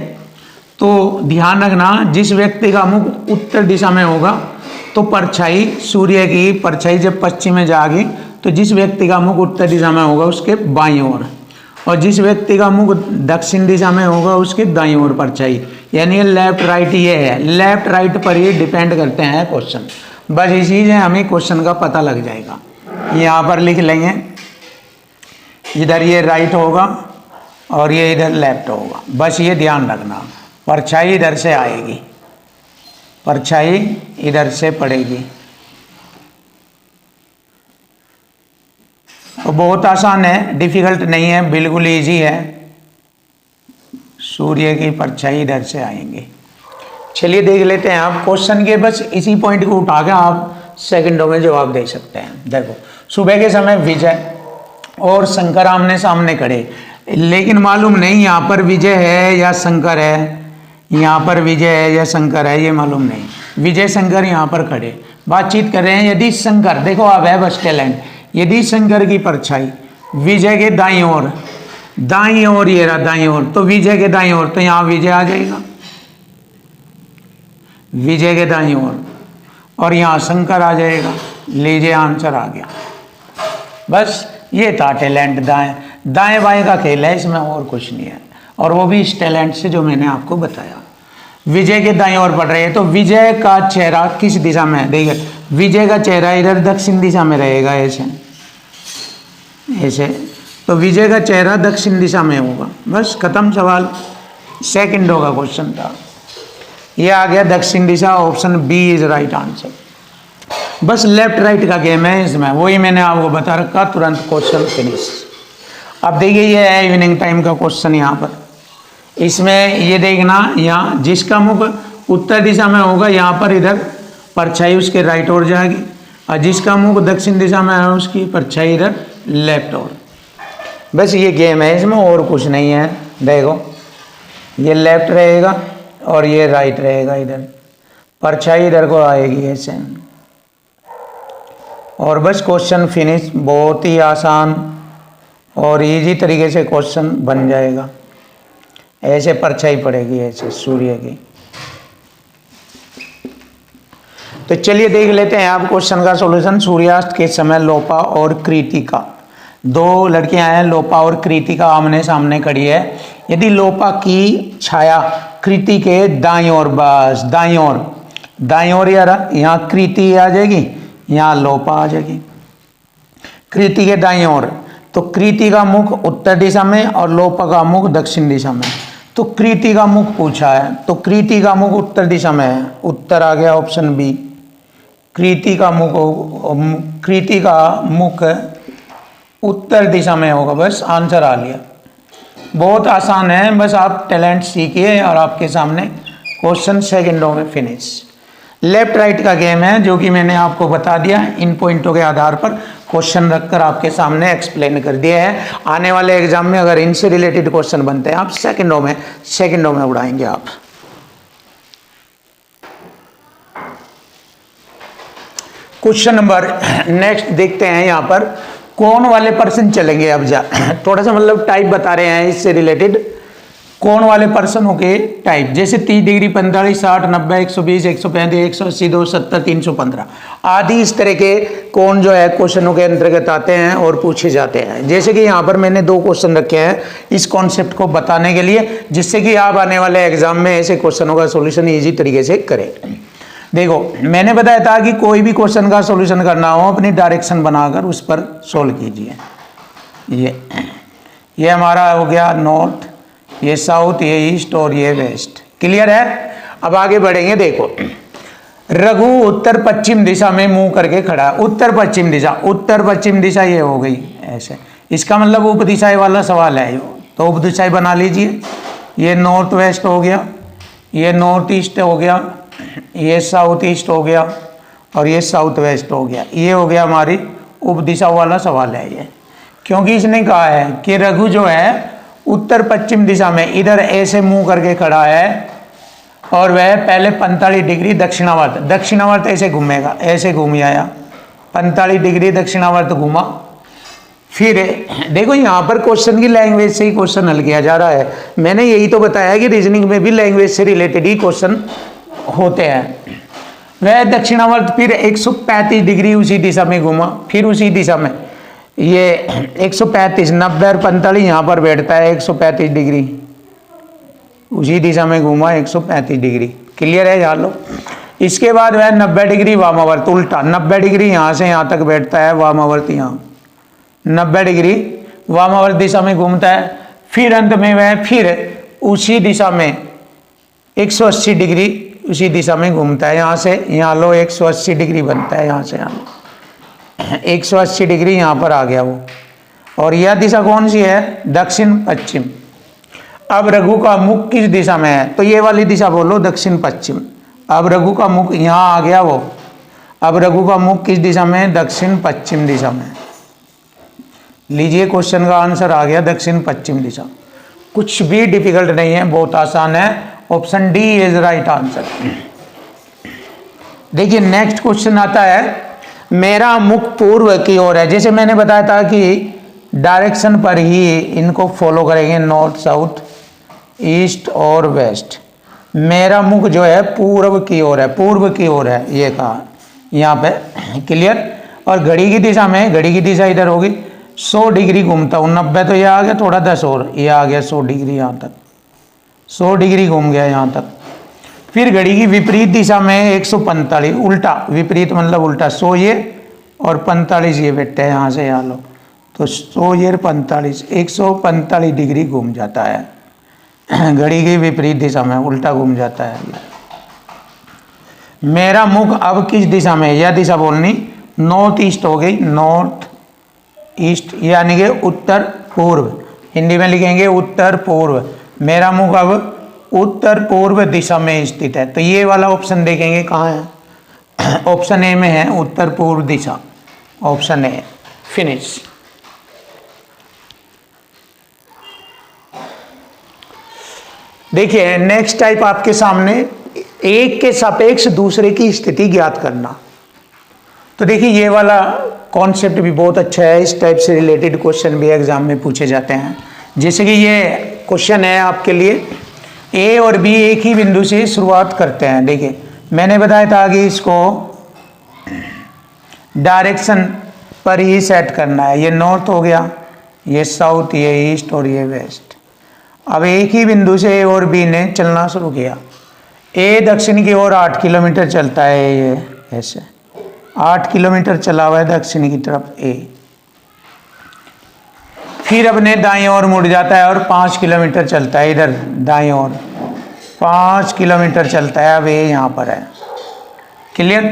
तो ध्यान रखना जिस व्यक्ति का मुख उत्तर दिशा में होगा तो परछाई, सूर्य की परछाई जब पश्चिम में जाएगी तो जिस व्यक्ति का मुख उत्तर दिशा में होगा उसके बाईं ओर, और जिस व्यक्ति का मुख दक्षिण दिशा में होगा उसके दाईं ओर परछाई, यानी लेफ्ट राइट ये है। लेफ्ट राइट पर ही डिपेंड करते हैं क्वेश्चन, बस इसी से हमें क्वेश्चन का पता लग जाएगा। यहाँ पर लिख लेंगे, इधर ये राइट होगा और ये इधर लेफ्ट होगा, बस ये ध्यान रखना। परछाई इधर से आएगी, परछाई इधर से पड़ेगी। तो बहुत आसान है, डिफिकल्ट नहीं है, बिल्कुल इजी है। सूर्य की परछाई इधर से आएंगे। चलिए देख लेते हैं आप क्वेश्चन के, बस इसी पॉइंट को उठा के आप सेकंडों में जवाब दे सकते हैं। देखो सुबह के समय विजय और शंकर आमने सामने खड़े, लेकिन मालूम नहीं यहाँ पर विजय है या शंकर है, यहाँ पर विजय है या शंकर है ये मालूम नहीं। विजय शंकर यहाँ पर खड़े बातचीत कर रहे हैं। यदि शंकर, देखो अब है बस टैलेंट, यदि शंकर की परछाई विजय के दाईं ओर, दाईं ओर ये रहा दाईं ओर, तो विजय के दाईं ओर, तो यहाँ विजय आ जाएगा, विजय के दाईं ओर, और यहाँ शंकर आ जाएगा। लीजिए आंसर आ गया। बस ये था टैलेंट, दाएं दाएं बाएं का खेल है, इसमें और कुछ नहीं है, और वो भी इस टैलेंट से जो मैंने आपको बताया। विजय के दाईं ओर पड़ रहे हैं, तो विजय का चेहरा किस दिशा में है? देखिए विजय का चेहरा इधर दक्षिण दिशा में रहेगा, ऐसे ऐसे, तो विजय का चेहरा दक्षिण दिशा में होगा। बस खत्म सवाल। सेकंड होगा क्वेश्चन का। ये आ गया दक्षिण दिशा, option B is right answer. बस लेफ्ट राइट का गेम है इसमें, वही मैंने आपको बता रखा, तुरंत क्वेश्चन फिनिश। अब देखिए ये है इवनिंग टाइम का क्वेश्चन यहाँ पर। इसमें ये देखना, यहाँ जिसका मुख उत्तर दिशा में होगा यहाँ पर इधर परछाई उसके राइट ओर जाएगी, और जिसका मुख दक्षिण दिशा में है उसकी परछाई इधर लेफ्ट ओर। बस ये गेम है इसमें, और कुछ नहीं है। देखो ये लेफ्ट रहेगा और ये राइट रहेगा, इधर परछाई इधर को आएगी ऐसे, और बस क्वेश्चन फिनिश। बहुत ही आसान और इजी तरीके से क्वेश्चन बन जाएगा। ऐसे परछाई पड़ेगी ऐसे सूर्य की। तो चलिए देख लेते हैं आप क्वेश्चन का सॉल्यूशन। सूर्यास्त के समय लोपा और कृतिका, दो लड़कियां हैं, लोपा और कृतिका आमने सामने खड़ी है। यदि लोपा की छाया कृति के दाईं ओर, बस दाईं ओर यार, यहाँ कृति आ जाएगी, यहाँ लोपा आ जाएगी। कृति के दाईं ओर, तो कृति का मुख उत्तर दिशा में और लोपा का मुख दक्षिण दिशा में। तो कृति का मुख पूछा है, तो कृति का मुख उत्तर दिशा में है, उत्तर आ गया ऑप्शन बी। कृति का मुख उत्तर दिशा में होगा, बस आंसर आ गया। बहुत आसान है, बस आप टैलेंट सीखिए और आपके सामने क्वेश्चन सेकंडों में फिनिश। लेफ्ट राइट का गेम है जो कि मैंने आपको बता दिया, इन पॉइंटों के आधार पर क्वेश्चन रखकर आपके सामने एक्सप्लेन कर दिया है। आने वाले एग्जाम में अगर इनसे रिलेटेड क्वेश्चन बनते हैं आप सेकंडों में उड़ाएंगे आप। क्वेश्चन नंबर नेक्स्ट देखते हैं। यहाँ पर कोण वाले पर्सन चलेंगे। अब थोड़ा सा मतलब टाइप बता रहे हैं इससे रिलेटेड, कोण वाले पर्सनों के टाइप, जैसे 30 डिग्री, 45, 60, 90, 120, 135, 180, 270, 315 आदि। इस तरह के कोण जो है क्वेश्चनों के अंतर्गत आते हैं और पूछे जाते हैं। जैसे कि यहाँ पर मैंने 2 क्वेश्चन रखे हैं इस कॉन्सेप्ट को बताने के लिए, जिससे कि आप आने वाले एग्जाम में ऐसे क्वेश्चनों का सोल्यूशन ईजी तरीके से करें। देखो मैंने बताया था कि कोई भी क्वेश्चन का सॉल्यूशन करना हो अपनी डायरेक्शन बनाकर उस पर सोल्व कीजिए। ये हमारा हो गया नॉर्थ, ये साउथ, ये ईस्ट और ये वेस्ट। क्लियर है? अब आगे बढ़ेंगे। देखो रघु उत्तर पश्चिम दिशा में मुंह करके खड़ा है। उत्तर पश्चिम दिशा ये हो गई ऐसे, इसका मतलब उपदिशाएं वाला सवाल है। तो उपदिशाएं बना लीजिए। ये नॉर्थ वेस्ट हो गया, ये नॉर्थ ईस्ट हो गया, ये साउथ ईस्ट हो गया और ये साउथ वेस्ट हो गया। ये हो गया हमारी उपदिशा वाला सवाल है ये, क्योंकि इसने कहा है कि रघु जो है उत्तर पश्चिम दिशा में इधर ऐसे मुंह करके खड़ा है और वह पहले 45 डिग्री दक्षिणावर्त ऐसे घूमेगा, ऐसे घूम आया 45 डिग्री दक्षिणावर्त घूमा। फिर देखो यहाँ पर क्वेश्चन की लैंग्वेज से ही क्वेश्चन हल किया जा रहा है। मैंने यही तो बताया कि रीजनिंग में भी लैंग्वेज से रिलेटेड ही क्वेश्चन होते हैं। वह दक्षिणावर्त फिर 135 डिग्री उसी दिशा में घूमा, फिर उसी दिशा में ये 135, 90 और 45 यहाँ पर बैठता है 135 डिग्री, उसी दिशा में घूमा 135 डिग्री। क्लियर है जान लो। इसके बाद वह 90 डिग्री वामावर्त, उल्टा 90 डिग्री यहाँ से यहाँ तक बैठता है वामावर्त, यहाँ 90 डिग्री वामावर्त दिशा में घूमता है। फिर अंत में वह फिर उसी दिशा में 180 डिग्री उसी दिशा में घूमता है, यहाँ से यहाँ लो 180 डिग्री बनता है, यहाँ से यहाँ 180 डिग्री यहाँ पर आ गया वो। और यह दिशा कौन सी है? दक्षिण पश्चिम। अब रघु का मुख किस दिशा में है? तो ये वाली दिशा बोलो दक्षिण पश्चिम। अब रघु का मुख यहाँ आ गया वो, अब रघु का मुख किस दिशा में है? दक्षिण पश्चिम दिशा में। लीजिए क्वेश्चन का आंसर आ गया दक्षिण पश्चिम दिशा। कुछ भी डिफिकल्ट नहीं है, बहुत आसान है। Option D is right answer. देखिए नेक्स्ट क्वेश्चन आता है, मेरा मुख पूर्व की ओर है। जैसे मैंने बताया था कि डायरेक्शन पर ही इनको फॉलो करेंगे, नॉर्थ, साउथ, ईस्ट और वेस्ट। मेरा मुख जो है पूर्व की ओर है, पूर्व की ओर है ये कहा यहाँ पे। क्लियर? और घड़ी की दिशा में, घड़ी की दिशा इधर होगी 100 डिग्री घूमता हूँ, 90 तो ये आ गया, थोड़ा 10 और ये आ गया 100 डिग्री, यहाँ तक 100 डिग्री घूम गया यहाँ तक। फिर घड़ी की विपरीत दिशा में 145, उल्टा, विपरीत मतलब उल्टा, 100 ये और 45 ये बैठे हैं, यहाँ से यहाँ लो तो 100 ये 45, 145 डिग्री घूम जाता है। घड़ी की विपरीत दिशा में उल्टा घूम जाता है। मेरा मुख अब किस दिशा में है, यह दिशा बोलनी नॉर्थ ईस्ट हो गई, नॉर्थ ईस्ट यानी कि उत्तर पूर्व, हिंदी में लिखेंगे उत्तर पूर्व। मेरा मुख अब उत्तर पूर्व दिशा में स्थित है, तो ये वाला ऑप्शन देखेंगे कहाँ है, ऑप्शन ए में है उत्तर पूर्व दिशा, ऑप्शन ए। फिनिश। देखिए नेक्स्ट टाइप आपके सामने, एक के सापेक्ष दूसरे की स्थिति ज्ञात करना। तो देखिए ये वाला कॉन्सेप्ट भी बहुत अच्छा है, इस टाइप से रिलेटेड क्वेश्चन भी एग्जाम में पूछे जाते हैं। जैसे कि ये क्वेश्चन है आपके लिए, ए और बी एक ही बिंदु से शुरुआत करते हैं। देखिए मैंने बताया था कि इसको डायरेक्शन पर ही सेट करना है, ये नॉर्थ हो गया, ये साउथ, ये ईस्ट और ये वेस्ट। अब एक ही बिंदु से ए और बी ने चलना शुरू किया। ए दक्षिण की ओर 8 किलोमीटर चलता है, ये ऐसे 8 किलोमीटर चला हुआ है दक्षिण की तरफ ए। फिर अपने दाईं ओर मुड़ जाता है और 5 किलोमीटर चलता है इधर दाईं ओर, 5 किलोमीटर चलता है। अब ए यहाँ पर है, क्लियर।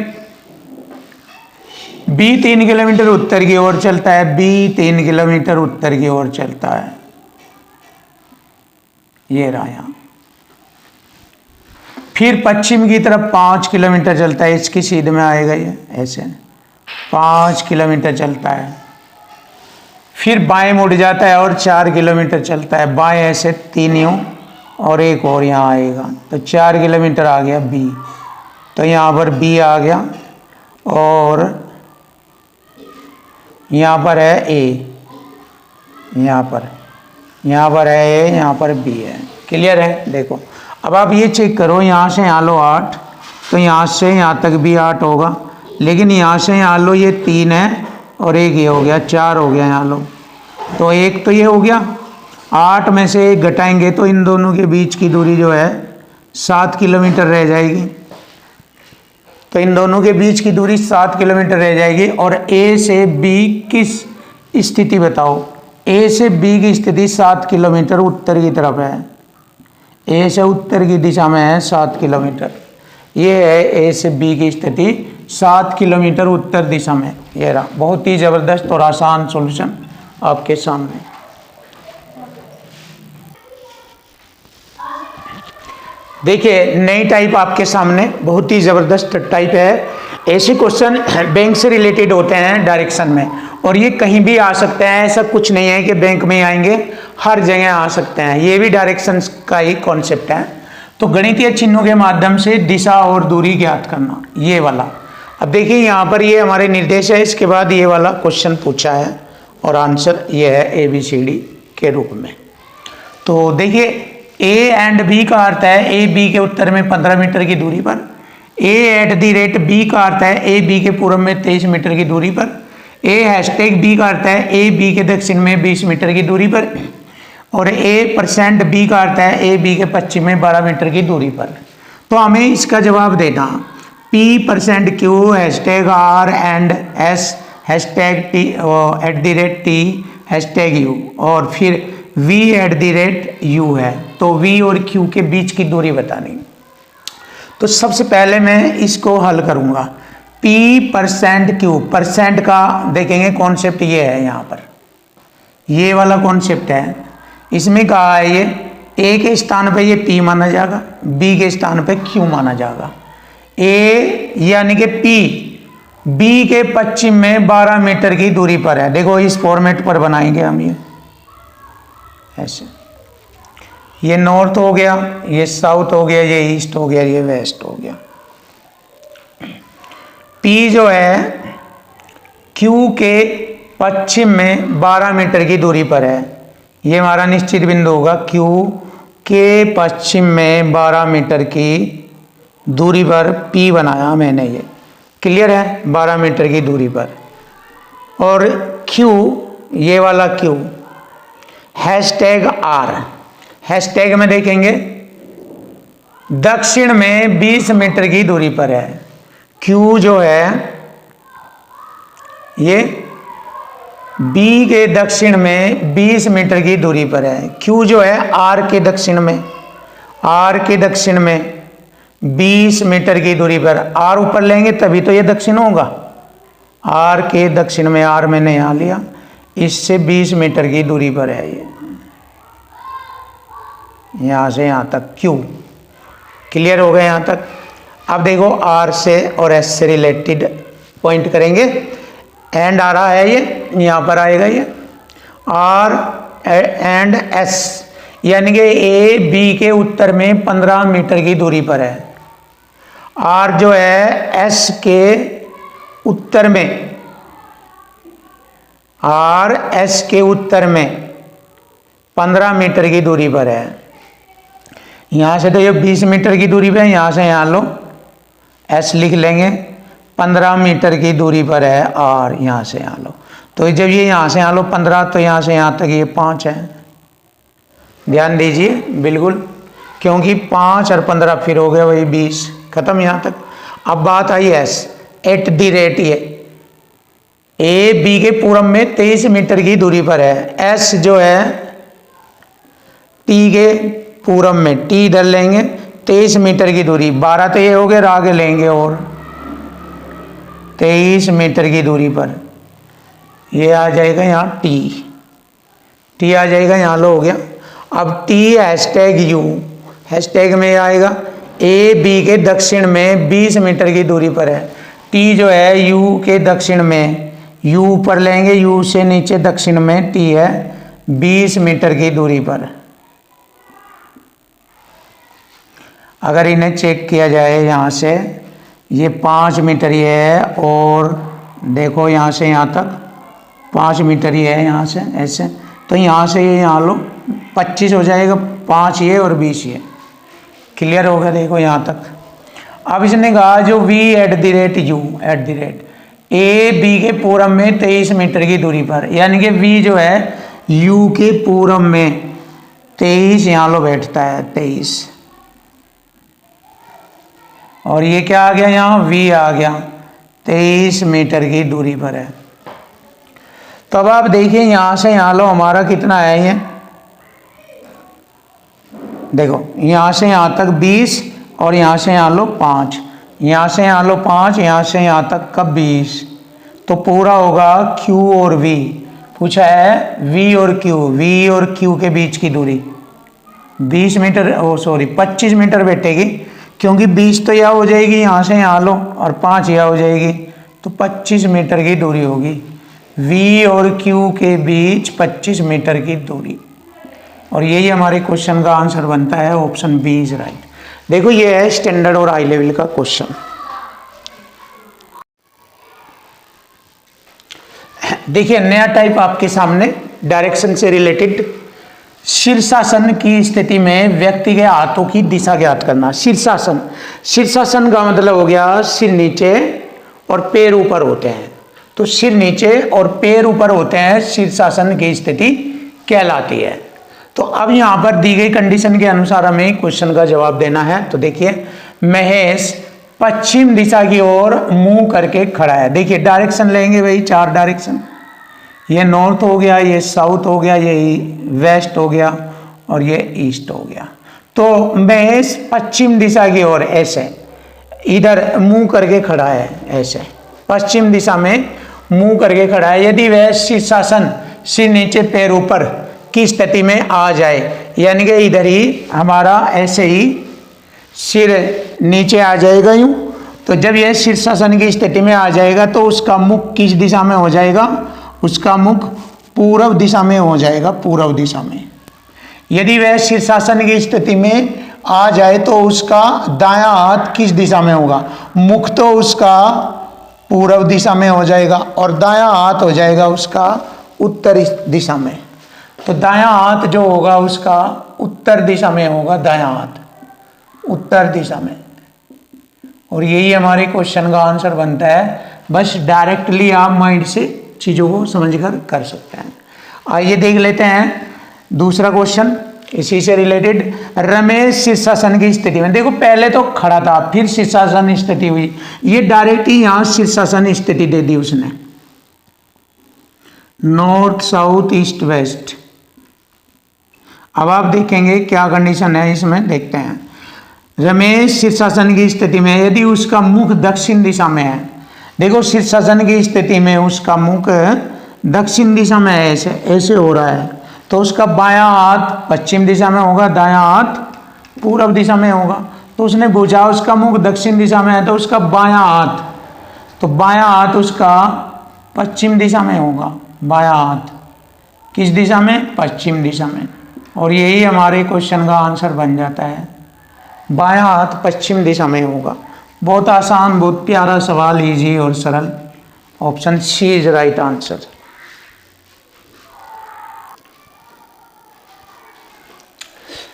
बी 3 किलोमीटर उत्तर की ओर चलता है, बी 3 किलोमीटर उत्तर की ओर चलता है, ये रहा यहाँ। फिर पश्चिम की तरफ 5 किलोमीटर चलता है, इसकी सीध में आएगा ये ऐसे 5 किलोमीटर चलता है। फिर बाएं मुड़ जाता है और 4 किलोमीटर चलता है, बाएं ऐसे 3 यूं और एक और यहाँ आएगा, तो 4 किलोमीटर आ गया बी। तो यहाँ पर बी आ गया और यहाँ पर है ए, यहाँ पर है ए, यहाँ पर बी है, क्लियर है। देखो अब आप ये चेक करो, यहाँ से यहाँ लो 8, तो यहाँ से यहाँ तक भी 8 होगा, लेकिन यहाँ से यहाँ लो ये 3 है और एक ये हो गया 4 हो गया, यहाँ लो तो एक तो ये हो गया। 8 में से एक घटाएंगे तो इन दोनों के बीच की दूरी जो है 7 किलोमीटर रह जाएगी, तो इन दोनों के बीच की दूरी 7 किलोमीटर रह जाएगी। और ए से बी किस स्थिति बताओ, ए से बी की स्थिति 7 किलोमीटर उत्तर की तरफ है, ए से उत्तर की दिशा में है 7 किलोमीटर, ये है ए से बी की स्थिति 7 किलोमीटर उत्तर दिशा में। ये रहा बहुत ही ज़बरदस्त और आसान सॉल्यूशन आपके सामने। देखिए नई टाइप आपके सामने, बहुत ही ज़बरदस्त टाइप है। ऐसे क्वेश्चन बैंक से रिलेटेड होते हैं डायरेक्शन में, और ये कहीं भी आ सकते हैं, ऐसा कुछ नहीं है कि बैंक में आएंगे, हर जगह आ सकते हैं। ये भी डायरेक्शन का ही कॉन्सेप्ट है। तो गणितीय चिन्हों के माध्यम से दिशा और दूरी ज्ञात करना, ये वाला। अब देखिए यहाँ पर ये हमारे निर्देश है, इसके बाद ये वाला क्वेश्चन पूछा है और आंसर ये है ABCD के रूप में। तो देखिए ए एंड बी का अर्थ है ए बी के उत्तर में 15 मीटर की दूरी पर, ए एट दी रेट बी का अर्थ है ए बी के पूर्व में 23 मीटर की दूरी पर, ए हैशटैग बी का अर्थ है ए बी के दक्षिण में 20 मीटर की दूरी पर, और ए% बी का अर्थ है ए बी के पश्चिम में 12 मीटर की दूरी पर। तो हमें इसका जवाब देना P%Q hashtag R and S hashtag T at the rate T hashtag U, और फिर V at the rate U है। तो V और Q के बीच की दूरी बतानी। तो सबसे पहले मैं इसको हल करूंगा। P%Q, परसेंट का देखेंगे कॉन्सेप्ट ये है, यहाँ पर ये वाला कॉन्सेप्ट है। इसमें कहा है ये A के स्थान पे ये P माना जाएगा, B के स्थान पे Q माना जाएगा। A यानी कि P B के पश्चिम में 12 मीटर की दूरी पर है। देखो इस फॉर्मेट पर बनाएंगे हम, ये ऐसे, ये नॉर्थ हो गया, ये साउथ हो गया, ये ईस्ट हो गया, ये वेस्ट हो गया। P जो है Q के पश्चिम में 12 मीटर की दूरी पर है, ये हमारा निश्चित बिंदु होगा। Q के पश्चिम में 12 मीटर की दूरी पर P बनाया मैंने, ये क्लियर है, 12 मीटर की दूरी पर। और Q, ये वाला Q हैशटैग R, हैशटैग में देखेंगे दक्षिण में 20 मीटर की दूरी पर है। Q जो है ये बी के दक्षिण में 20 मीटर की दूरी पर है। क्यू जो है आर के दक्षिण में, आर के दक्षिण में 20 मीटर की दूरी पर, आर ऊपर लेंगे तभी तो ये दक्षिण होगा। आर के दक्षिण में, आर मैंने यहाँ लिया, इससे 20 मीटर की दूरी पर है ये, यहाँ से यहाँ तक क्यू। क्लियर हो गया यहाँ तक। अब देखो आर से और एस से रिलेटेड पॉइंट करेंगे। एंड आ रहा है ये, यहाँ पर आएगा ये आर एंड एस, यानी कि ए बी के उत्तर में 15 मीटर की दूरी पर है। आर जो है एस के उत्तर में, आर एस के उत्तर में 15 मीटर की दूरी पर है। यहाँ से तो ये 20 मीटर की दूरी पे है, यहाँ से यहाँ लो एस लिख लेंगे, 15 मीटर की दूरी पर है आर, यहाँ से यहाँ लो। तो जब ये यहाँ से यहाँ लो 15, तो यहाँ से यहाँ तक ये 5 है। ध्यान दीजिए बिल्कुल, क्योंकि 5 और 15 फिर हो गया वही 20, खत्म यहाँ तक। अब बात I S, at the rate, ये ए बी के पूरब में 23 मीटर की दूरी पर है। एस जो है टी के पूरब में, टी इधर लेंगे, 23 मीटर की दूरी, 12 तो ये हो गए, आगे लेंगे और 23 मीटर की दूरी पर ये आ जाएगा यहाँ टी, टी आ जाएगा यहाँ लो हो गया। अब टी हैशटैग यू, हैशटैग में आएगा ए बी के दक्षिण में 20 मीटर की दूरी पर है। टी जो है यू के दक्षिण में, यू ऊपर लेंगे, यू से नीचे दक्षिण में टी है 20 मीटर की दूरी पर। अगर इन्हें चेक किया जाए यहाँ से, ये 5 मीटर ये है, और देखो यहाँ से यहाँ तक 5 मीटर ये है, यहाँ से ऐसे, तो यहाँ से ये यहाँ लो 25 हो जाएगा, 5 ये और 20 ये। क्लियर हो गया देखो यहाँ तक। अब इसने कहा जो v at the rate U at the rate A B के पूरब में 23 मीटर की दूरी पर, यानी कि v जो है u के पूरब में 23 यहाँ लो बैठता है 23, और ये क्या आ गया यहाँ v आ गया 23 मीटर की दूरी पर है। तो अब आप देखिए यहाँ से यहाँ लो हमारा कितना है, ये देखो यहाँ से यहाँ तक 20 और यहाँ से यहाँ लो 5, यहाँ से यहाँ लो 5, यहाँ से यहाँ तक का 20, तो पूरा होगा Q और V। पूछा है V और Q, V और Q के बीच की दूरी 20 मीटर, ओ सॉरी 25 मीटर बैठेगी, क्योंकि 20 तो यह हो जाएगी यहाँ से यहाँ लो और 5 यह हो जाएगी, तो 25 मीटर की दूरी होगी। V और Q के बीच 25 मीटर की दूरी, और यही हमारे क्वेश्चन का आंसर बनता है, ऑप्शन बी इज राइट। देखो ये है स्टैंडर्ड और हाई लेवल का क्वेश्चन। देखिए नया टाइप आपके सामने, डायरेक्शन से रिलेटेड। शीर्षासन की स्थिति में व्यक्ति के हाथों की दिशा ज्ञात करना। शीर्षासन, शीर्षासन का मतलब हो गया सिर नीचे और पैर ऊपर होते हैं, तो सिर नीचे और पैर ऊपर होते हैं, शीर्षासन की स्थिति कहलाती है। तो अब यहाँ पर दी गई कंडीशन के अनुसार हमें क्वेश्चन का जवाब देना है। तो देखिए महेश पश्चिम दिशा की ओर मुंह करके खड़ा है। देखिए डायरेक्शन लेंगे भाई, 4 डायरेक्शन, ये नॉर्थ हो गया, ये साउथ हो गया, ये वेस्ट हो गया और ये ईस्ट हो गया। तो महेश पश्चिम दिशा की ओर ऐसे इधर मुंह करके खड़ा है, ऐसे पश्चिम दिशा में मुंह करके खड़ा है। यदि वह शीर्षासन सिर नीचे पैर ऊपर की स्थिति में आ जाए, यानी कि इधर ही हमारा ऐसे ही सिर नीचे आ जाएगा यूं, तो जब यह शीर्षासन की स्थिति में आ जाएगा तो उसका मुख किस दिशा में हो जाएगा, उसका मुख पूर्व दिशा में हो जाएगा, पूर्व दिशा में। यदि वह शीर्षासन की स्थिति में आ जाए तो उसका दायां हाथ किस दिशा में होगा, मुख तो उसका पूर्व दिशा में हो जाएगा और दायां हाथ हो जाएगा उसका उत्तर दिशा में। तो दायां हाथ जो होगा उसका उत्तर दिशा में होगा, दायां हाथ उत्तर दिशा में। और यही हमारे क्वेश्चन का आंसर बनता है। बस डायरेक्टली आप माइंड से चीज़ों को समझकर कर सकते हैं। आइए देख लेते हैं दूसरा क्वेश्चन इसी से रिलेटेड। रमेश शीर्षासन की स्थिति में, देखो पहले तो खड़ा था फिर शीर्षासन स्थिति हुई, ये डायरेक्ट ही यहाँ शीर्षासन स्थिति दे दी उसने। North south east west. अब आप देखेंगे क्या कंडीशन है इसमें, देखते हैं। रमेश शीर्षासन की स्थिति में यदि उसका मुख दक्षिण दिशा में है, देखो शीर्षासन की स्थिति में उसका मुख दक्षिण दिशा में है, ऐसे ऐसे हो रहा है, तो उसका बायां हाथ पश्चिम दिशा में होगा, दायां हाथ पूर्व दिशा में होगा। तो उसने पूछा उसका मुख दक्षिण दिशा में है तो उसका बायां हाथ, तो बायां हाथ उसका पश्चिम दिशा में होगा। बायां हाथ किस दिशा में? पश्चिम दिशा में। और यही हमारे क्वेश्चन का आंसर बन जाता है, बायां हाथ पश्चिम दिशा में होगा। बहुत आसान, बहुत प्यारा सवाल, इजी और सरल। Option C is right answer.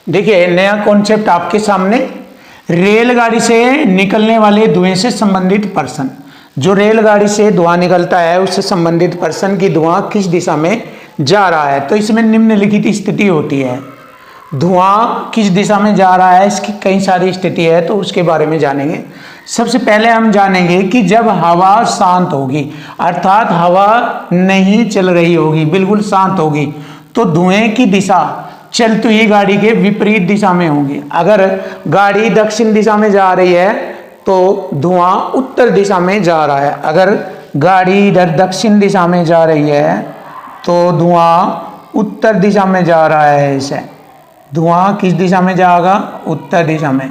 देखिए नया कॉन्सेप्ट आपके सामने, रेलगाड़ी से निकलने वाले धुएं से संबंधित पर्सन। जो रेलगाड़ी से धुआं निकलता है उससे संबंधित पर्सन की धुआं किस दिशा में जा रहा है। तो इसमें निम्नलिखित स्थिति होती है, धुआं किस दिशा में जा रहा है, इसकी कई सारी स्थिति है, तो उसके बारे में जानेंगे। सबसे पहले हम जानेंगे कि जब हवा शांत होगी, अर्थात हवा नहीं चल रही होगी, बिल्कुल शांत होगी, तो धुएं की दिशा चलती हुई गाड़ी के विपरीत दिशा में होगी। अगर गाड़ी दक्षिण दिशा में जा रही है तो धुआं उत्तर दिशा में जा रहा है, अगर गाड़ी इधर दक्षिण दिशा में जा रही है तो धुआं उत्तर दिशा में जा रहा है। ऐसे धुआं किस दिशा में जाएगा? उत्तर दिशा में।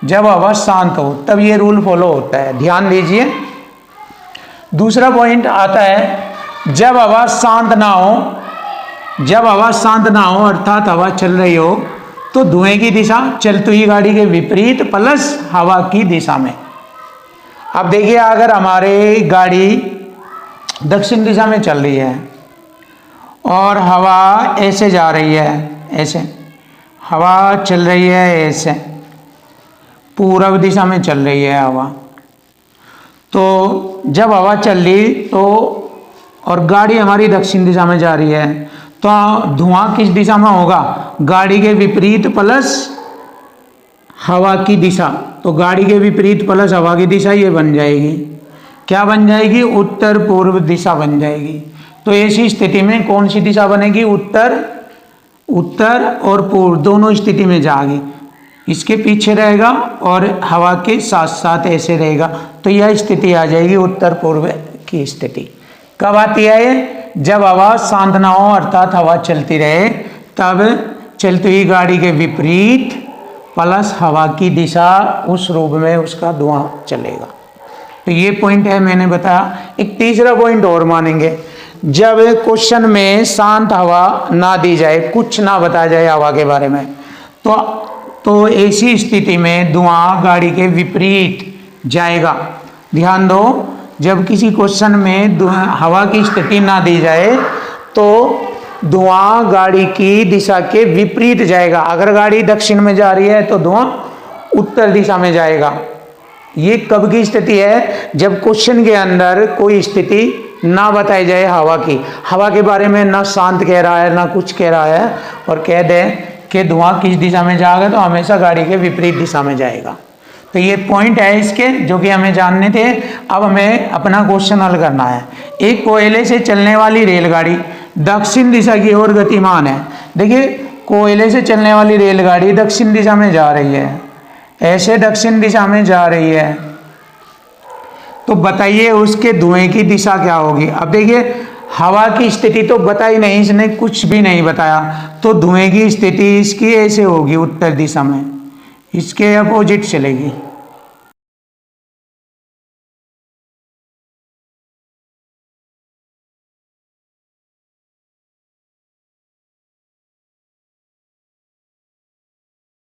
जब हवा शांत हो तब ये रूल फॉलो होता है, ध्यान दीजिए। दूसरा पॉइंट आता है, जब हवा शांत ना हो, जब हवा शांत ना हो अर्थात हवा चल रही हो, तो धुएं की दिशा चलती हुई गाड़ी के विपरीत प्लस हवा की दिशा में। अब देखिए अगर हमारी गाड़ी दक्षिण दिशा में चल रही है और हवा ऐसे जा रही है, ऐसे हवा चल रही है, ऐसे पूर्व दिशा में चल रही है हवा, तो जब हवा चल रही तो और गाड़ी हमारी दक्षिण दिशा में जा रही है तो धुआं किस दिशा में होगा? गाड़ी के विपरीत प्लस हवा की दिशा। तो गाड़ी के विपरीत प्लस हवा की दिशा ये बन जाएगी, क्या बन जाएगी? उत्तर पूर्व दिशा बन जाएगी। तो ऐसी स्थिति में कौन सी दिशा बनेगी? उत्तर, उत्तर और पूर्व दोनों स्थिति में जाएगी। इसके पीछे रहेगा और हवा के साथ साथ ऐसे रहेगा, तो यह स्थिति आ जाएगी उत्तर पूर्व की स्थिति। कब आती है ये? जब हवा शांत ना हो अर्थात हवा चलती रहे, तब चलती हुई गाड़ी के विपरीत प्लस हवा की दिशा उस रूप में उसका धुआं चलेगा। तो ये पॉइंट है मैंने बताया। एक तीसरा पॉइंट और मानेंगे, जब क्वेश्चन में शांत हवा ना दी जाए, कुछ ना बताया जाए हवा के बारे में, तो ऐसी स्थिति में धुआं गाड़ी के विपरीत जाएगा। ध्यान दो, जब किसी क्वेश्चन में हवा की स्थिति ना दी जाए तो धुआं गाड़ी की दिशा के विपरीत जाएगा। अगर गाड़ी दक्षिण में जा रही है तो धुआं उत्तर दिशा में जाएगा। ये कब की स्थिति है? जब क्वेश्चन के अंदर कोई स्थिति ना बताई जाए हवा की, हवा के बारे में ना शांत कह रहा है ना कुछ कह रहा है, और कह दे कि धुआं किस दिशा में जाएगा, तो हमेशा गाड़ी के विपरीत दिशा में जाएगा। तो ये पॉइंट है इसके जो कि हमें जानने थे। अब हमें अपना क्वेश्चन हल करना है। एक कोयले से चलने वाली रेलगाड़ी दक्षिण दिशा की ओर गतिमान है। देखिए कोयले से चलने वाली रेलगाड़ी दक्षिण दिशा में जा रही है, ऐसे दक्षिण दिशा में जा रही है, तो बताइए उसके धुएं की दिशा क्या होगी? अब देखिए हवा की स्थिति तो बताई नहीं, इसने कुछ भी नहीं बताया, तो धुएं की स्थिति इसकी ऐसे होगी उत्तर दिशा में, इसके अपोजिट चलेगी।